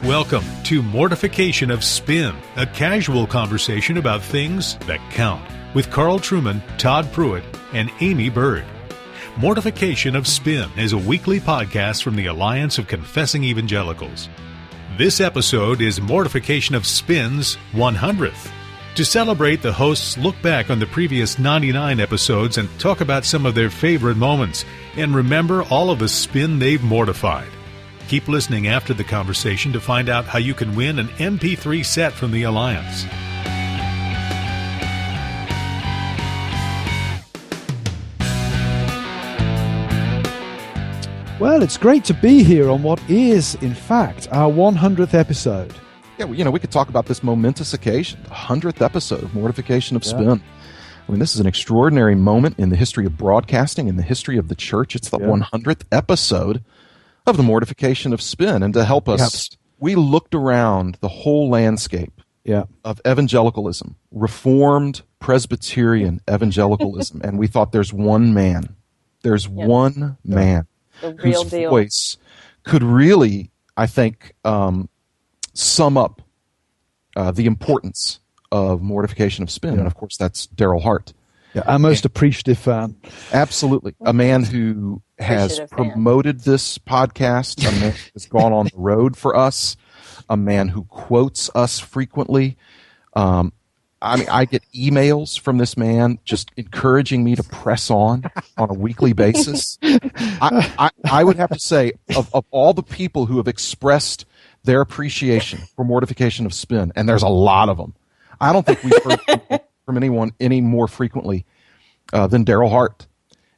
Welcome to Mortification of Spin, a casual conversation about things that count, with Carl Trueman, Todd Pruitt, and Aimee Byrd. Mortification of Spin is a weekly podcast from the Alliance of Confessing Evangelicals. This episode is Mortification of Spin's 100th. To celebrate, the hosts look back on the previous 99 episodes and talk about some of their favorite moments, and remember all of the spin they've mortified. Keep listening after the conversation to find out how you can win an MP3 set from the Alliance. Well, it's great to be here on what is, in fact, our 100th episode. Yeah, we could talk about this momentous occasion, the 100th episode of Mortification of Spin. I mean, this is an extraordinary moment in the history of broadcasting, in the history of the church. It's the 100th episode of the Mortification of Spin. And to help us, we looked around the whole landscape of evangelicalism, Reformed Presbyterian evangelicalism, and we thought there's one man. There's one man whose voice could really, I think, sum up the importance of Mortification of Spin. And, of course, that's Daryl Hart. Yeah, our most appreciative fan. Absolutely. A man who has promoted this podcast, a man who has gone on the road for us, a man who quotes us frequently. I get emails from this man just encouraging me to press on a weekly basis. I would have to say, of all the people who have expressed their appreciation for Mortification of Spin, and there's a lot of them, I don't think we've heard from anyone any more frequently than Daryl Hart.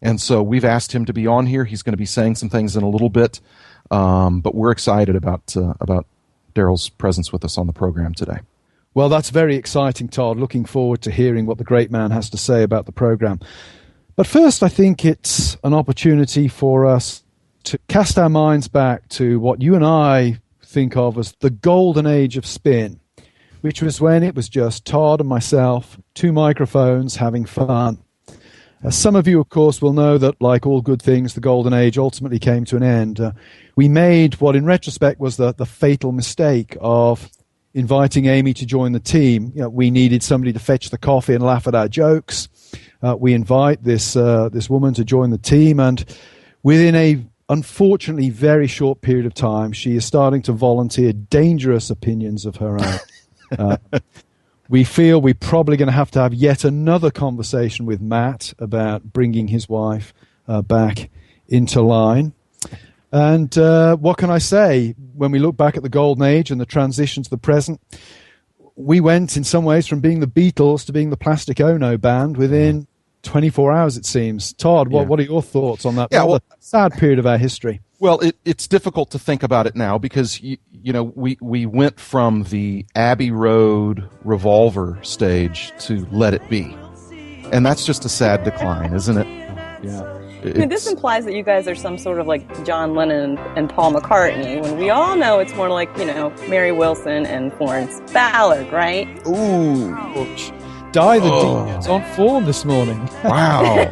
And so we've asked him to be on here. He's going to be saying some things in a little bit, but we're excited about Daryl's presence with us on the program today. Well, that's very exciting, Todd. Looking forward to hearing what the great man has to say about the program. But first, I think it's an opportunity for us to cast our minds back to what you and I think of as the golden age of spin, which was when it was just Todd and myself, two microphones, having fun. Some of you, of course, will know that, like all good things, the golden age ultimately came to an end. We made what, in retrospect, was the fatal mistake of inviting Aimee to join the team. We needed somebody to fetch the coffee and laugh at our jokes. We invite this woman to join the team, and within a unfortunately very short period of time, she is starting to volunteer dangerous opinions of her own. We feel we're probably going to have yet another conversation with Matt about bringing his wife back into line. And what can I say? When we look back at the golden age and the transition to the present, we went in some ways from being the Beatles to being the Plastic Ono band within 24 hours, it seems. Todd, what are your thoughts on that sad period of our history? Well, it's difficult to think about it now because, we went from the Abbey Road Revolver stage to Let It Be. And that's just a sad decline, isn't it? Yeah. I mean, this implies that you guys are some sort of like John Lennon and Paul McCartney, when we all know it's more like, Mary Wilson and Florence Ballard, right? Ooh. Die the deed. It's on form this morning. Wow.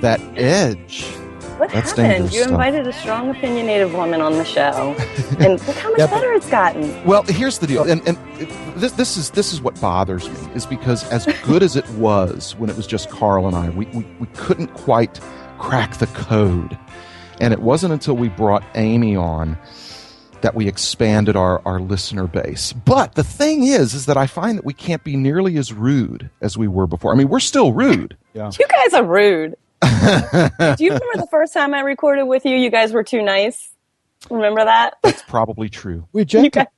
That edge. What happened? You invited a strong, opinionated woman on the show, and look how much better it's gotten. Well, here's the deal, and this is what bothers me, is because as good as it was when it was just Carl and I, we couldn't quite crack the code, and it wasn't until we brought Aimee on that we expanded our listener base. But the thing is that I find that we can't be nearly as rude as we were before. I mean, we're still rude. Yeah. You guys are rude. Do you remember the first time I recorded with you? You guys were too nice. Remember that? That's probably true. We're gentlemen.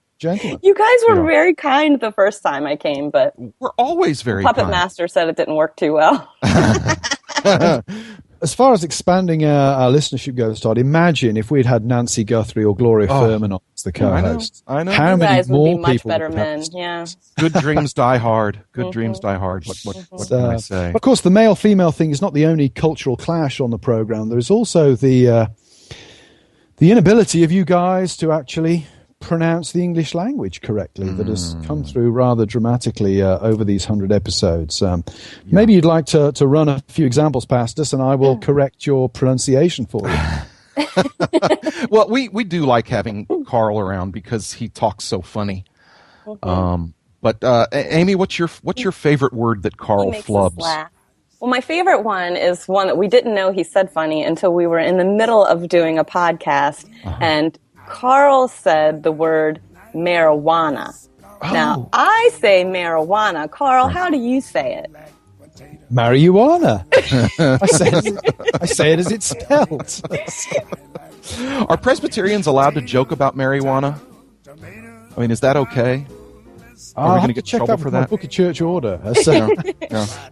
You guys were very kind the first time I came, but we're always very Puppet kind. Master said it didn't work too well. As far as expanding our listenership goes, Todd, imagine if we'd had Nancy Guthrie or Gloria Furman on as the co-host. I know. How you many guys more would be much people better men. Yeah. Good dreams die hard. Good dreams die hard. What can I say? Of course, the male-female thing is not the only cultural clash on the program. There is also the inability of you guys to actually pronounce the English language correctly that has come through rather dramatically over these 100 episodes. Maybe you'd like to run a few examples past us, and I will correct your pronunciation for you. Well, we do like having Carl around because he talks so funny. But Aimee, what's your favorite word that Carl flubs? Well, my favorite one is one that we didn't know he said funny until we were in the middle of doing a podcast, and Carl said the word marijuana. Oh. Now, I say marijuana. Carl, how do you say it? Marijuana. I say it as it's spelled. Are Presbyterians allowed to joke about marijuana? I mean, is that okay? Are we going to get trouble for that? Book of Church Order.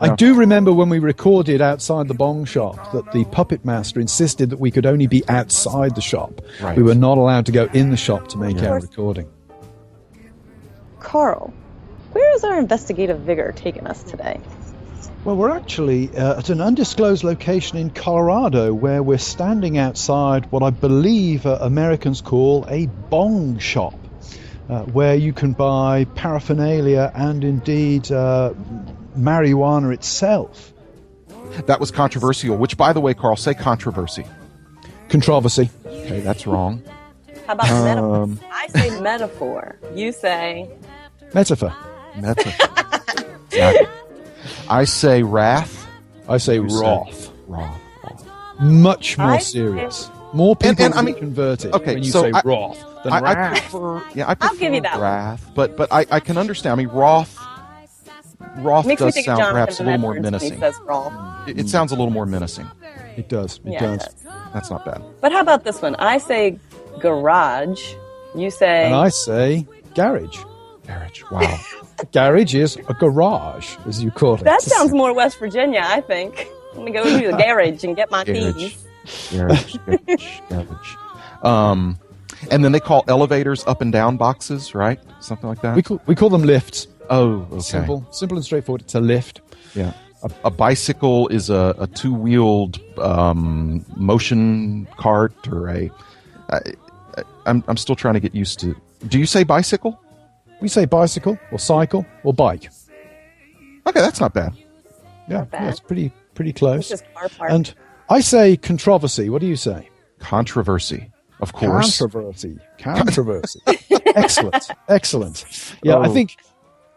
I do remember when we recorded outside the bong shop that the puppet master insisted that we could only be outside the shop. Right. We were not allowed to go in the shop to make our recording. Carl, where is our investigative vigor taking us today? Well, we're actually at an undisclosed location in Colorado where we're standing outside what I believe Americans call a bong shop. Where you can buy paraphernalia and indeed marijuana itself. That was controversial, which, by the way, Carl, say controversy. Controversy. Okay, that's wrong. How about metaphor? I say metaphor. You say... Metaphor. Exactly. I say wrath. I say wrath. Wrath. Much more serious. More people will be converted when you say wrath. I prefer I'll give you that wrath, but I can understand. I mean, wrath does sound perhaps a little more menacing. It sounds a little more menacing. It does. It does. That's not bad. But how about this one? I say garage. You say... And I say garage. Garage, wow. Garage is a garage, as you call it. That sounds more West Virginia, I think. I'm going to go to the garage and get my keys. Garage. And then they call elevators up and down boxes, right? Something like that. We call them lifts. Oh, okay. Simple and straightforward. It's a lift. Yeah. A bicycle is a two-wheeled motion cart, or I'm still trying to get used to. Do you say bicycle? We say bicycle or cycle or bike. Okay, that's not bad. Yeah, it's pretty close. It's just car park. And I say controversy. What do you say? Controversy. Of course. Controversy. Excellent. Yeah, I think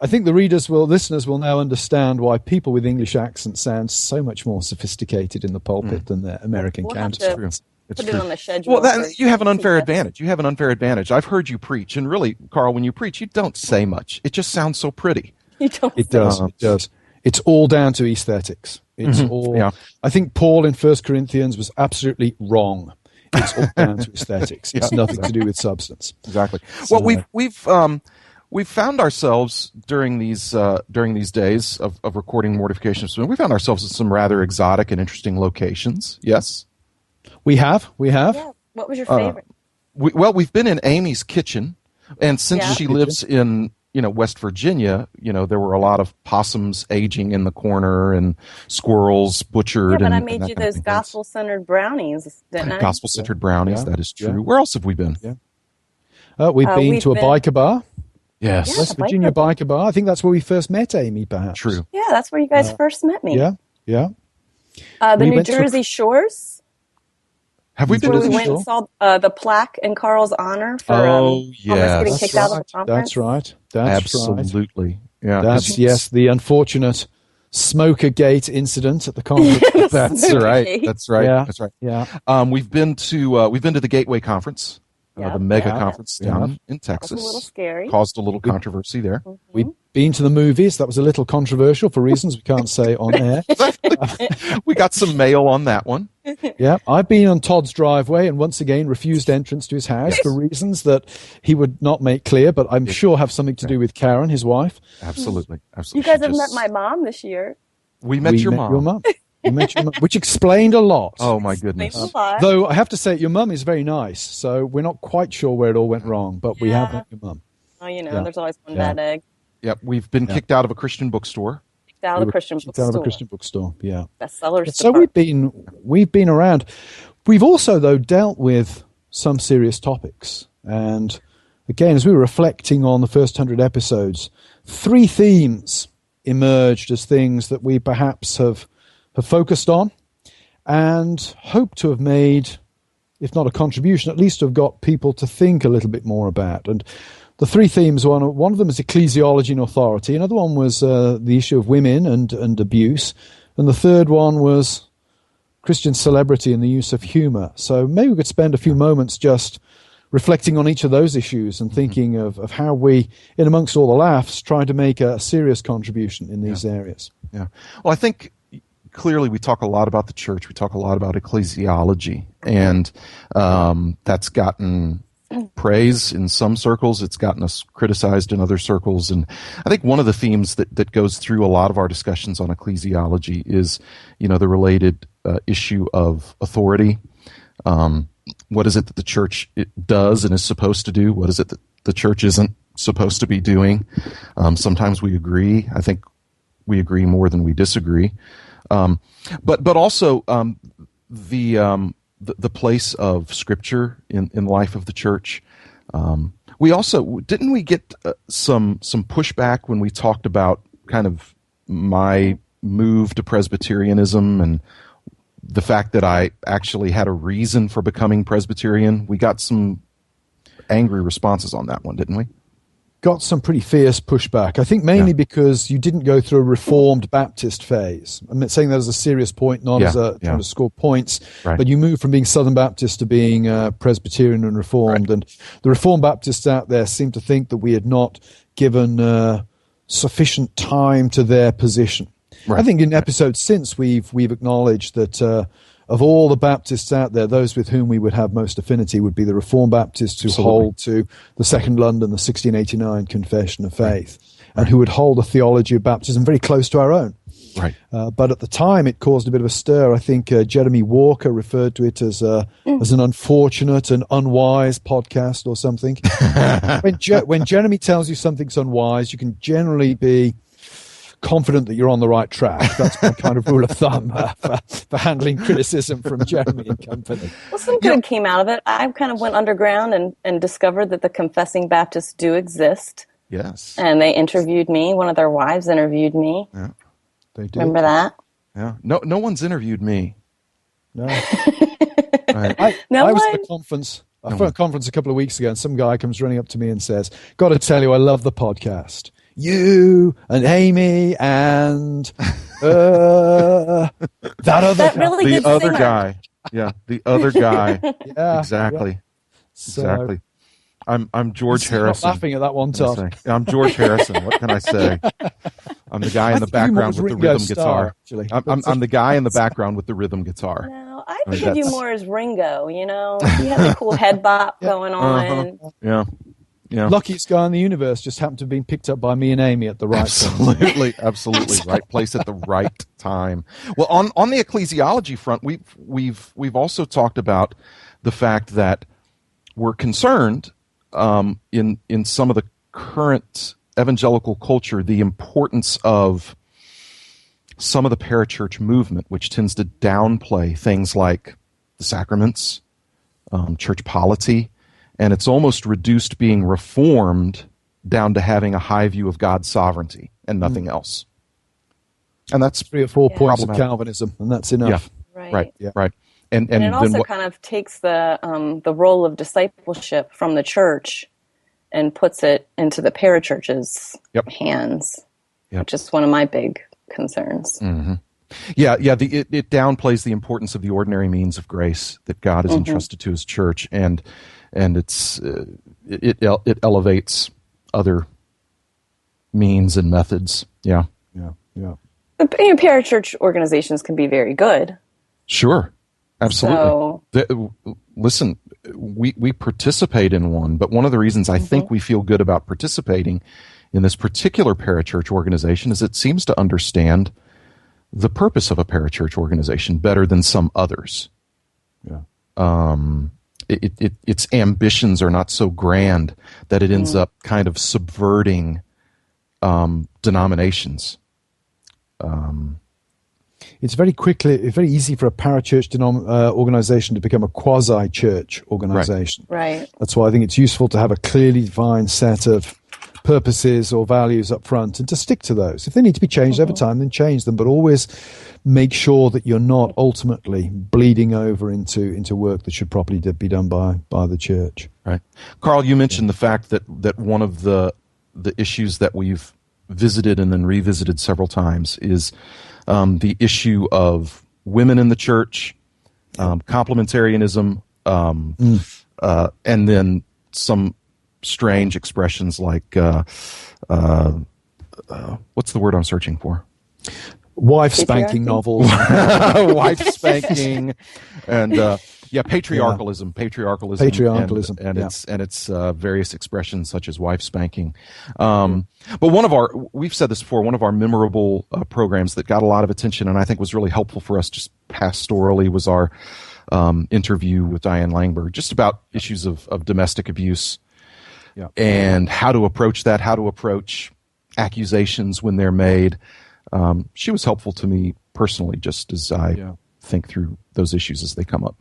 the listeners will now understand why people with English accents sound so much more sophisticated in the pulpit than their American counterparts. Put it on the schedule. Well, you have an unfair advantage. I've heard you preach, and really, Carl, when you preach, you don't say much. It just sounds so pretty. It does. It's all down to aesthetics. It's all. Yeah. I think Paul in 1 Corinthians was absolutely wrong. It's all down to aesthetics. It's nothing to do with substance. Exactly. So, well, we've found ourselves during these days of recording Mortification of Spin. We found ourselves in some rather exotic and interesting locations. Yes, we have. Yeah. What was your favorite? We've been in Aimee's kitchen, and since she lives in West Virginia, there were a lot of possums aging in the corner and squirrels butchered. Yeah, but I made you those gospel-centered brownies, didn't I? Gospel-centered brownies, that is true. Where else have we been? Yeah. We've been to a biker bar. Yes. West Virginia biker bar. I think that's where we first met Aimee, perhaps. True. Yeah, that's where you guys first met me. Yeah. The New Jersey Shores. Have we been to the shore? We went and saw the plaque in Carl's honor for almost getting kicked out of the conference. That's right. Absolutely. Yeah. That's the unfortunate Smokergate incident at the conference. That's right. Yeah. That's right. Yeah. We've been to the Gateway Conference, the mega conference down in Texas. That was a little scary. Caused a little controversy there. Mm-hmm. We've been to the movies. That was a little controversial for reasons we can't say on air. We got some mail on that one. Yeah, I've been on Todd's driveway and once again refused entrance to his house for reasons that he would not make clear, but I'm sure have something to do with Karen, his wife. Absolutely. You guys have met my mom this year. We met your mom. We met your mum, which explained a lot. Oh, my goodness. Though I have to say, your mum is very nice, so we're not quite sure where it all went wrong, but we have met your mum. Oh, there's always one bad egg. Yep, we've been kicked out of a Christian bookstore. Out of the Christian bookstore, yeah. Bestsellers. So we've been around. We've also, though, dealt with some serious topics. And again, as we were reflecting on the first 100 episodes, 3 themes emerged as things that we perhaps have focused on and hope to have made if not a contribution, at least to have got people to think a little bit more about. And the three themes, one of them is ecclesiology and authority. Another one was the issue of women and abuse. And the third one was Christian celebrity and the use of humor. So maybe we could spend a few moments just reflecting on each of those issues and thinking of how we, in amongst all the laughs, try to make a serious contribution in these areas. Yeah. Well, I think clearly we talk a lot about the church. We talk a lot about ecclesiology, and that's gotten praise in some circles. It's gotten us criticized in other circles. And I think one of the themes that goes through a lot of our discussions on ecclesiology is, the related issue of authority. What is it that the church does and is supposed to do? What is it that the church isn't supposed to be doing? Sometimes we agree. I think we agree more than we disagree. But also the place of Scripture in the life of the church. We also didn't we get some pushback when we talked about kind of my move to Presbyterianism and the fact that I actually had a reason for becoming Presbyterian. We got some angry responses on that one, didn't we? Got some pretty fierce pushback. I think mainly because you didn't go through a Reformed Baptist phase. I'm not saying that as a serious point, not as a trying to score points, but you moved from being Southern Baptist to being Presbyterian and Reformed. And the Reformed Baptists out there seem to think that we had not given sufficient time to their position. I think in episodes since we've acknowledged that of all the Baptists out there, those with whom we would have most affinity would be the Reformed Baptists who hold to the Second London, the 1689 Confession of Faith, and who would hold a theology of baptism very close to our own. Right. But at the time, it caused a bit of a stir. I think Jeremy Walker referred to it as an unfortunate and unwise podcast or something. When Jeremy tells you something's unwise, you can generally be confident that you're on the right track. That's my kind of rule of thumb for handling criticism from Jeremy and company. Well, some good came out of it. I kind of went underground and discovered that the Confessing Baptists do exist. Yes. And they interviewed me. One of their wives interviewed me. Yeah, they did. Remember that? Yeah. No one's interviewed me. No. Right. I was at a conference. A conference a couple of weeks ago, and some guy comes running up to me and says, "Got to tell you, I love the podcast. You and Aimee and that other guy. Yeah, the other guy. Yeah, exactly. Yeah. Exactly. I'm George Harrison. Not laughing at that one, Todd. I'm George Harrison. What can I say? I'm the guy in the background with the rhythm guitar. I'm the guy in the background with the rhythm guitar. No, I think of you more as Ringo. He had the cool head bop going on. Yeah. Yeah. Luckiest guy in the universe just happened to have been picked up by me and Aimee at the right time. Absolutely. Right place at the right time. Well, on the ecclesiology front, we've also talked about the fact that we're concerned in some of the current evangelical culture, the importance of some of the parachurch movement, which tends to downplay things like the sacraments, church polity, and it's almost reduced being reformed down to having a high view of God's sovereignty and nothing else. And that's 3 or 4 points of Calvinism, and that's enough. Yeah. Right. And it also kind of takes the role of discipleship from the church and puts it into the parachurch's hands, which is one of my big concerns. Mm-hmm. Yeah. It downplays the importance of the ordinary means of grace that God has entrusted to His church, and it elevates other means and methods. Yeah. The parachurch organizations can be very good. Sure, absolutely. Listen, we participate in one, but one of the reasons I think we feel good about participating in this particular parachurch organization is it seems to understand the purpose of a parachurch organization better than some others. Yeah. Its ambitions are not so grand that it ends up kind of subverting denominations. It's very easy for a parachurch organization to become a quasi-church organization. Right. That's why I think it's useful to have a clearly defined set of purposes or values up front and to stick to those. If they need to be changed over time, then change them, but always make sure that you're not ultimately bleeding over into work that should properly be done by the church. Right. Carl, you mentioned the fact that one of the issues that we've visited and then revisited several times is the issue of women in the church, complementarianism, and then some strange expressions like what's the word I'm searching for? Wife spanking novels. Wife spanking, and patriarchalism, and its various expressions such as wife spanking. But we've said this before, one of our memorable programs that got a lot of attention and I think was really helpful for us just pastorally was our interview with Diane Langberg, just about issues of domestic abuse and how to approach that, how to approach accusations when they're made. She was helpful to me personally, just as I think through those issues as they come up.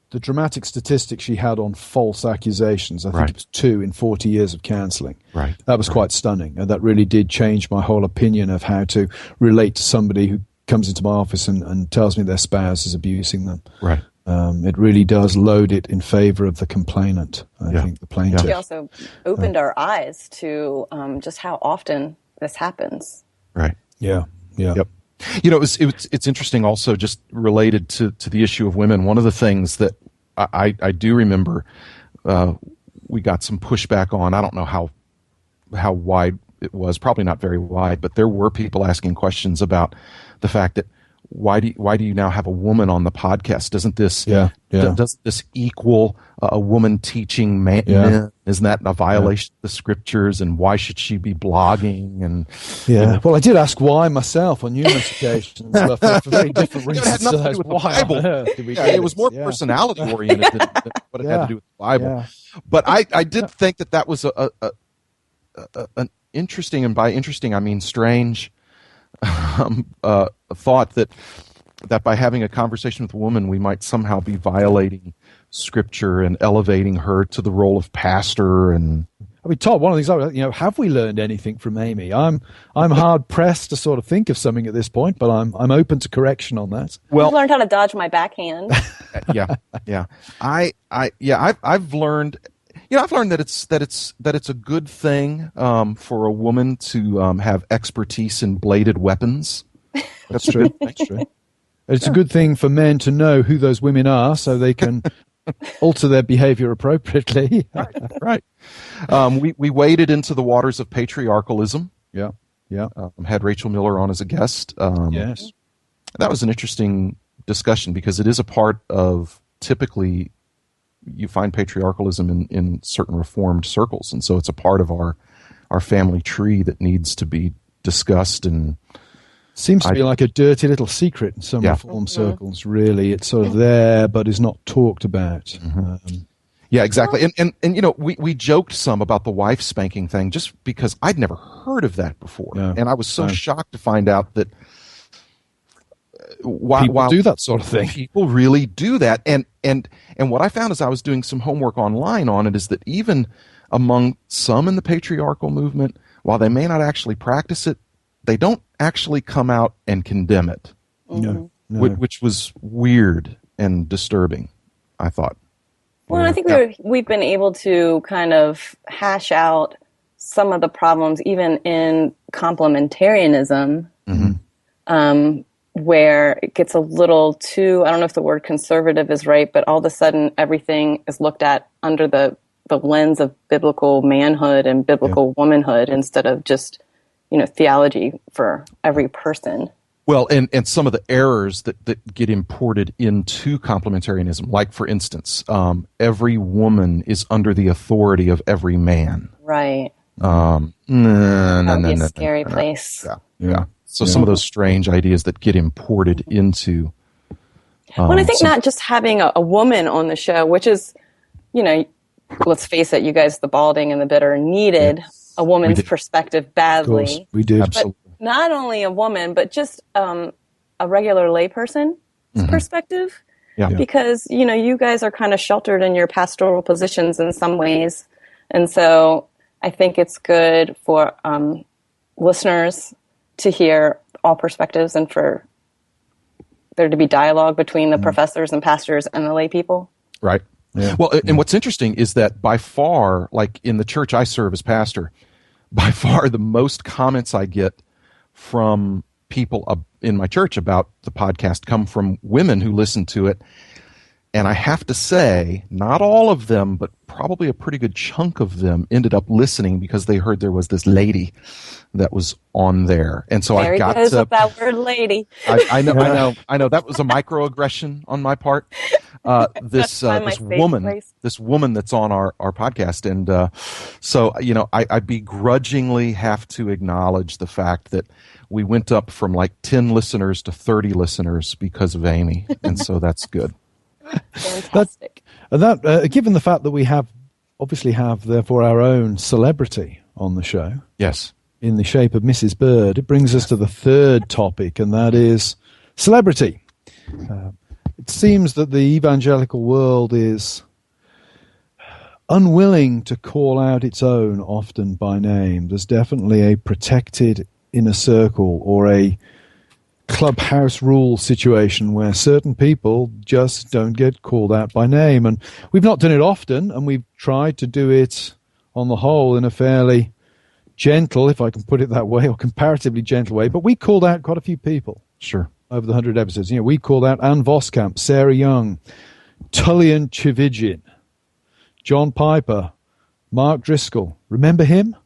The dramatic statistics she had on false accusations, I think it was 2 in 40 years of counseling. Right. That was quite stunning. And that really did change my whole opinion of how to relate to somebody who comes into my office and tells me their spouse is abusing them. Right. It really does load it in favor of the complainant, I think, the plaintiff. She also opened our eyes to just how often this happens. Right. Yeah. Yep. You know, it's interesting also just related to the issue of women. One of the things that I do remember we got some pushback on. I don't know how wide it was, probably not very wide, but there were people asking questions about the fact that why do you now have a woman on the podcast? Doesn't this doesn't this equal a woman teaching men? Isn't that a violation of the scriptures? And why should she be blogging? And well, I did ask why myself on numerous occasions, but for very different reasons. It had nothing to do with the Bible. It was more personality oriented than what it had to do with the Bible. Yeah. But I did think that was an interesting, and by interesting I mean strange, thought that by having a conversation with a woman, we might somehow be violating scripture and elevating her to the role of pastor. And I mean, Todd, one of the things, have we learned anything from Aimee? I'm hard pressed to sort of think of something at this point, but I'm open to correction on that. Well, I've learned how to dodge my backhand. I've learned. I've learned that it's a good thing for a woman to have expertise in bladed weapons. That's true. That's true. It's a good thing for men to know who those women are, so they can alter their behavior appropriately. Right. We waded into the waters of patriarchalism. Yeah. Had Rachel Miller on as a guest. Yes. That was an interesting discussion because it is a part of typically. You find patriarchalism in certain Reformed circles, and so it's a part of our family tree that needs to be discussed. And seems to be like a dirty little secret in some Reformed circles. Really, it's sort of there, but is not talked about. Mm-hmm. Exactly. And we joked some about the wife spanking thing, just because I'd never heard of that before, and I was so shocked to find out that people do that sort of thing. People really do that, and what I found as I was doing some homework online on it is that even among some in the patriarchal movement, while they may not actually practice it, they don't actually come out and condemn it. No. Which was weird and disturbing, I thought. Well, I think we've been able to kind of hash out some of the problems, even in complementarianism. Mm-hmm. Where it gets a little too, I don't know if the word conservative is right, but all of a sudden everything is looked at under the lens of biblical manhood and biblical womanhood instead of just, theology for every person. Well, and some of the errors that get imported into complementarianism, like, for instance, every woman is under the authority of every man. Right. That would be a scary place. Yeah. So some of those strange ideas that get imported into. Well, I think not just having a woman on the show, which is, let's face it, you guys, the balding and the bitter, needed a woman's perspective badly. Of course, we did. But not only a woman, but just a regular layperson's perspective. Yeah. Because, you guys are kind of sheltered in your pastoral positions in some ways. And so I think it's good for listeners to hear all perspectives and for there to be dialogue between the professors and pastors and the lay people. Right. Yeah. Well, and what's interesting is that by far, like in the church I serve as pastor, by far the most comments I get from people in my church about the podcast come from women who listen to it. And I have to say, not all of them, but probably a pretty good chunk of them ended up listening because they heard there was this lady that was on there. And so I got to that word lady. I know. That was a microaggression on my part. This woman that's on our podcast. And so, I begrudgingly have to acknowledge the fact that we went up from like 10 listeners to 30 listeners because of Aimee. And so that's good. Fantastic. Given the fact that we obviously have therefore our own celebrity on the show. Yes. In the shape of Mrs. Bird, it brings us to the third topic, and that is celebrity. It seems that the evangelical world is unwilling to call out its own often by name. There's definitely a protected inner circle or a clubhouse rule situation where certain people just don't get called out by name. And we've not done it often, and we've tried to do it on the whole in a fairly gentle, if I can put it that way, or comparatively gentle way. But we called out quite a few people. Sure. Over the 100 episodes. We called out Ann Voskamp, Sarah Young, Tullian Chivigin, John Piper, Mark Driscoll. Remember him?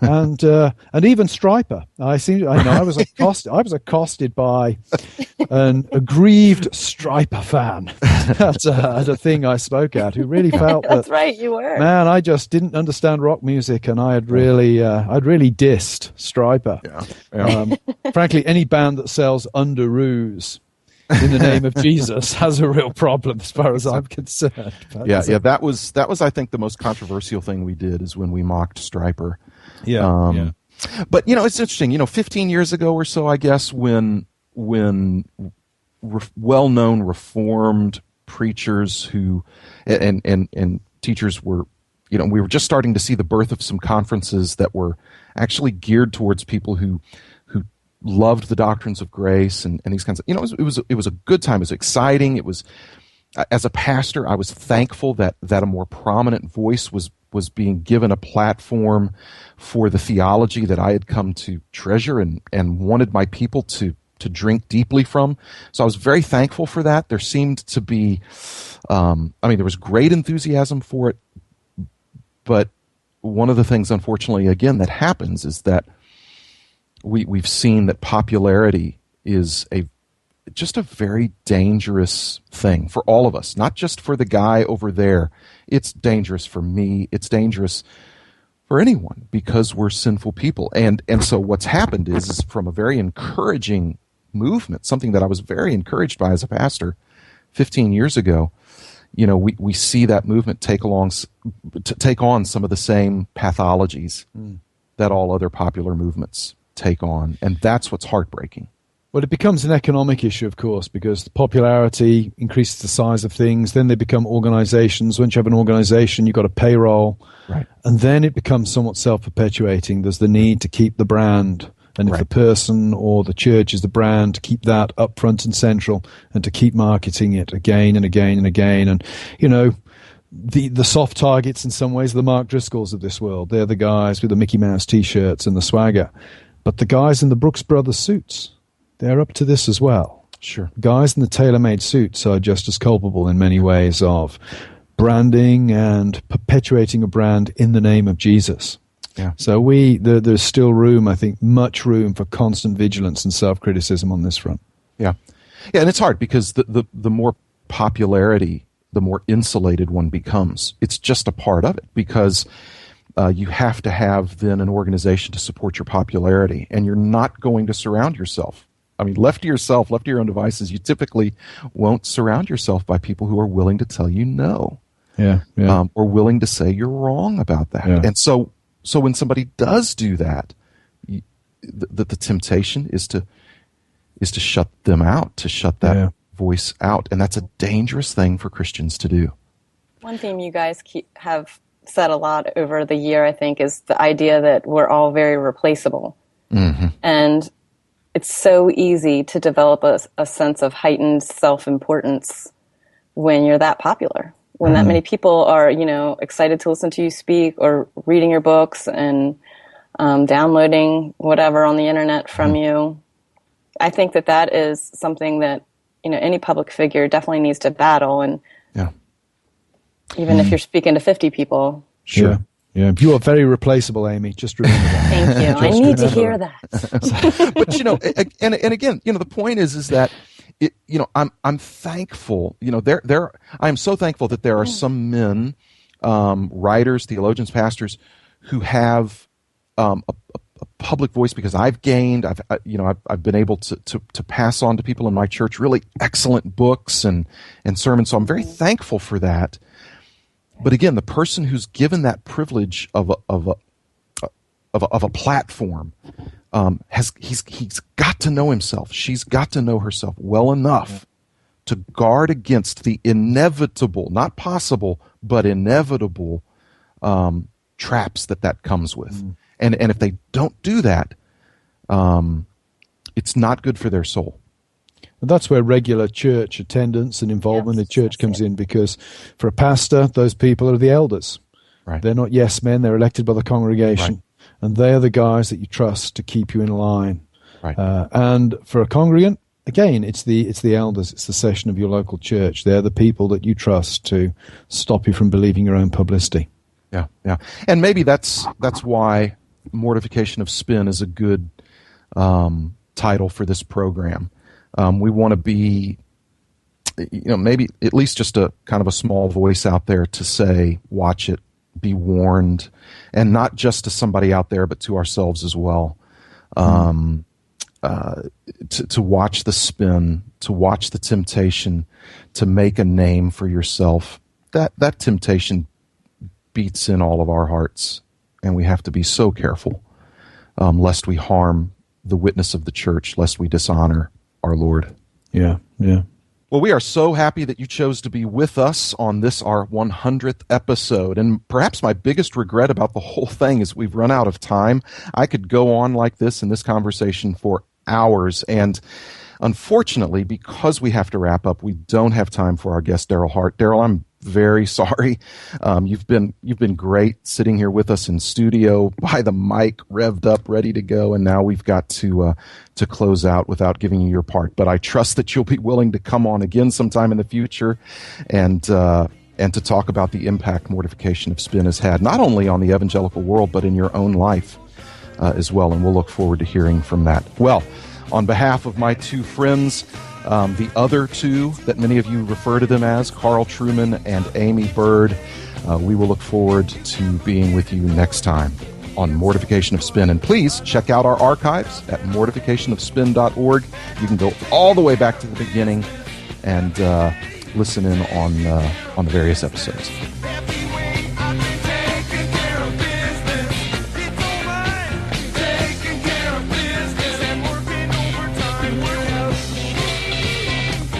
and even Stryper. I was accosted by an aggrieved Stryper fan at a thing I spoke at, who really felt that's right, you were. Man, I just didn't understand rock music, and I'd really dissed Stryper. Yeah. Frankly, any band that sells Underoos in the name of Jesus has a real problem as far as I'm concerned. That was I think the most controversial thing we did is when we mocked Stryper. Yeah. But it's interesting. 15 years ago or so, I guess, when well-known Reformed preachers who and teachers were, we were just starting to see the birth of some conferences that were actually geared towards people who loved the doctrines of grace and these kinds of. It was a good time. It was exciting. It was, as a pastor, I was thankful that a more prominent voice was being given a platform for the theology that I had come to treasure and wanted my people to drink deeply from. So I was very thankful for that. There seemed to be, there was great enthusiasm for it. But one of the things, unfortunately, again, that happens is that we've seen that popularity is just a very dangerous thing for all of us, not just for the guy over there. It's dangerous for me. It's dangerous for anyone because we're sinful people. And so what's happened is from a very encouraging movement, something that I was very encouraged by as a pastor 15 years ago, we see that movement take on some of the same pathologies that all other popular movements take on. And that's what's heartbreaking. Well, it becomes an economic issue, of course, because the popularity increases the size of things. Then they become organizations. Once you have an organization, you've got a payroll. Right. And then it becomes somewhat self-perpetuating. There's the need to keep the brand. And if the person or the church is the brand, to keep that up front and central and to keep marketing it again and again and again. And, the soft targets in some ways are the Mark Driscolls of this world. They're the guys with the Mickey Mouse T-shirts and the swagger. But the guys in the Brooks Brothers suits, they're up to this as well. Sure. Guys in the tailor-made suits are just as culpable in many ways of branding and perpetuating a brand in the name of Jesus. Yeah. So there's still room, I think, much room for constant vigilance and self-criticism on this front. Yeah. Yeah, and it's hard because the more popularity, the more insulated one becomes. It's just a part of it because you have to have then an organization to support your popularity, and you're not going to surround yourself. Left to yourself, left to your own devices, you typically won't surround yourself by people who are willing to tell you no. Yeah. Or willing to say you're wrong about that. Yeah. And so when somebody does do that, the temptation is to shut them out, to shut that voice out, and that's a dangerous thing for Christians to do. One theme you guys have said a lot over the year, I think, is the idea that we're all very replaceable. Mm-hmm. And it's so easy to develop a sense of heightened self-importance when you're that popular, when that many people are, excited to listen to you speak or reading your books and downloading whatever on the internet from you. I think that is something that, any public figure definitely needs to battle. And even if you're speaking to 50 people. Sure. Yeah. You are very replaceable, Aimee. Just remember that. Thank you. I need to hear that. But, and again, the point is that, I'm thankful, I am so thankful that there are some men, writers, theologians, pastors who have a public voice, because I've gained, I've been able to pass on to people in my church really excellent books and sermons. So I'm very thankful for that. But again, the person who's given that privilege of a platform, he's got to know himself. She's got to know herself well enough to guard against the inevitable, not possible, but inevitable traps that comes with. And if they don't do that, it's not good for their soul. And that's where regular church attendance and involvement in church comes in, because for a pastor, those people are the elders. Right. They're not yes men, they're elected by the congregation. Right. And they are the guys that you trust to keep you in line. Right. And for a congregant, again, it's the elders, it's the session of your local church. They're the people that you trust to stop you from believing your own publicity. Yeah, yeah. And maybe that's why Mortification of Spin is a good title for this program. We want to be, maybe at least just a kind of a small voice out there to say, watch it, be warned, and not just to somebody out there, but to ourselves as well. To watch the spin, to watch the temptation, to make a name for yourself. That temptation beats in all of our hearts, and we have to be so careful, lest we harm the witness of the church, lest we dishonor our Lord. Yeah. Well, we are so happy that you chose to be with us on this, our 100th episode. And perhaps my biggest regret about the whole thing is we've run out of time. I could go on like this in this conversation for hours. And unfortunately, because we have to wrap up, we don't have time for our guest, Daryl Hart. Daryl, I'm very sorry. You've been great sitting here with us in studio by the mic, revved up, ready to go, and now we've got to close out without giving you your part. But I trust that you'll be willing to come on again sometime in the future and to talk about the impact Mortification of Spin has had, not only on the evangelical world, but in your own life as well. And we'll look forward to hearing from that. Well, on behalf of my two friends, the other two that many of you refer to them as, Carl Trueman and Aimee Byrd, we will look forward to being with you next time on Mortification of Spin. And please check out our archives at mortificationofspin.org. You can go all the way back to the beginning and listen in on the various episodes.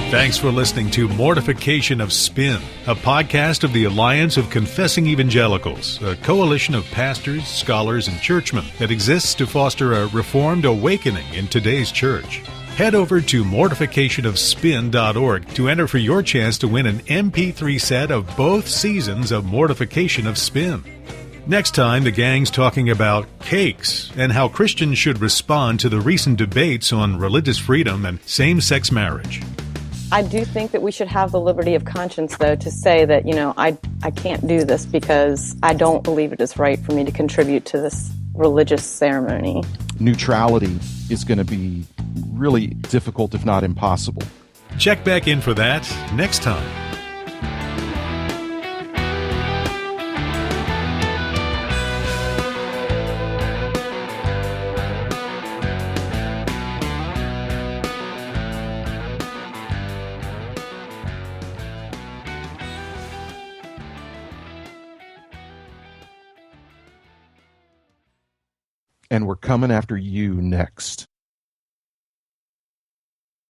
Thanks for listening to Mortification of Spin, a podcast of the Alliance of Confessing Evangelicals, a coalition of pastors, scholars, and churchmen that exists to foster a reformed awakening in today's church. Head over to mortificationofspin.org to enter for your chance to win an MP3 set of both seasons of Mortification of Spin. Next time, the gang's talking about cakes and how Christians should respond to the recent debates on religious freedom and same-sex marriage. I do think that we should have the liberty of conscience, though, to say that, I can't do this because I don't believe it is right for me to contribute to this religious ceremony. Neutrality is going to be really difficult, if not impossible. Check back in for that next time. And we're coming after you next.